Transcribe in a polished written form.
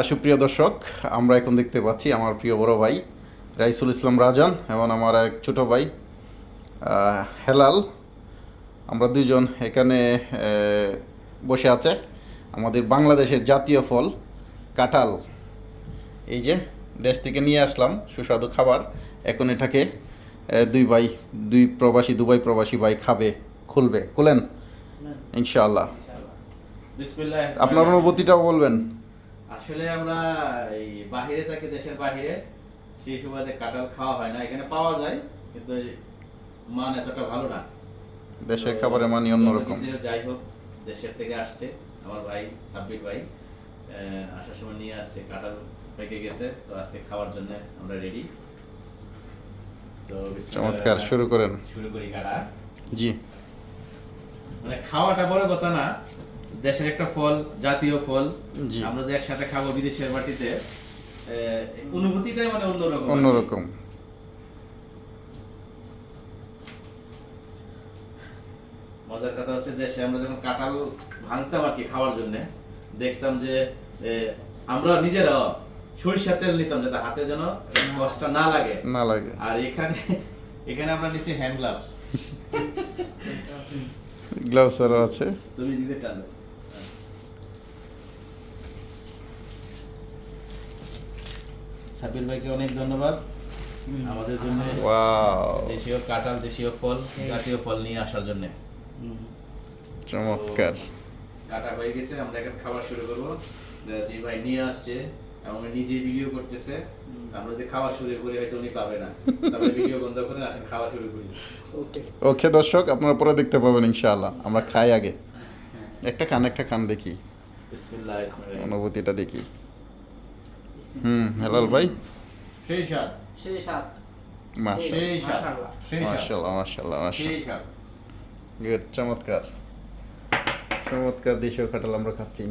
সুপ্রিয় দর্শক, আমরা এখন দেখতে পাচ্ছি আমার প্রিয় বড় ভাই রাইসুল ইসলাম রাজান এবং আমার এক ছোট ভাই হেলাল। আমরা দুইজন এখানে বসে আছে আমাদের বাংলাদেশের জাতীয় ফল কাঁঠাল। এই যে দেশ থেকে নিয়ে আসলাম সুস্বাদু খাবার। এখন এটাকে দুই দুবাই প্রবাসী ভাই খাবে, খুলেন ইনশাআল্লাহ। আপনার অনুভূতিটাও বলবেন। আসলে আমরা এই বাহিরে থাকি, দেশের বাহিরে, সেই সুবাদে কাঁঠাল খাওয়া হয় না। এখানে পাওয়া যায় কিন্তু মান এতটা ভালো না। দেশের খাবারের মানই অন্যরকম। যাই হোক, দেশের থেকে আসছে আমার ভাই সাব্বির ভাই, আসার সময় নিয়ে আসছে, কাঁঠাল পেকে গেছে, তো আজকে খাওয়ার জন্য আমরা রেডি। তো চমৎকার, শুরু করি কাটা। জি, মানে খাওয়াটা বড় কথা না, দেশের একটা ফল, জাতীয় ফল, আমরা যে একসাথে খাবো বিদেশের মাটিতে, অনুভূতিটাই মানে অন্যরকম। মজার কথা হচ্ছে, দেশে আমরা যখন কাঁঠাল ভাঙতাম আর কি খাওয়ার জন্য, দেখতাম যে আমরা নিজেরা সরিষার তেল নিতাম যাতে হাতে যেন কষ্ট না লাগে। আর এখানে আমরা নিছি হ্যান্ড গ্লাভস আরও আছে। তুমি দিতে টানো। সাবির ভাইকে অনেক ধন্যবাদ আমাদের জন্য দেশীয় কাঁঠাল, দেশীয় ফল, জাতীয় ফল নিয়ে আসার জন্য। চমৎকার। কাটা হয়ে গেছে, আমরা এখন খাবার শুরু করবো। যে ভাই নিয়ে আসছে এবং নিজে ভিডিও করতেছে, আমরা যদি খাওয়া শুরু করি হয়তো উনি পাবে না, তারপরে ভিডিও বন্ধ করে আসেন খাওয়া শুরু করি। ওকে দর্শক, আপনারা পরে দেখতে পাবেন ইনশাআল্লাহ। আমরা খাই আগে, একটা খান দেখি, অনুভূতিটা দেখি। হেলাল ভাই, সেই স্বাদ মাশাআল্লাহ। গুড, চমৎকার দেশীয় কাঁঠাল আমরা খাচ্ছি।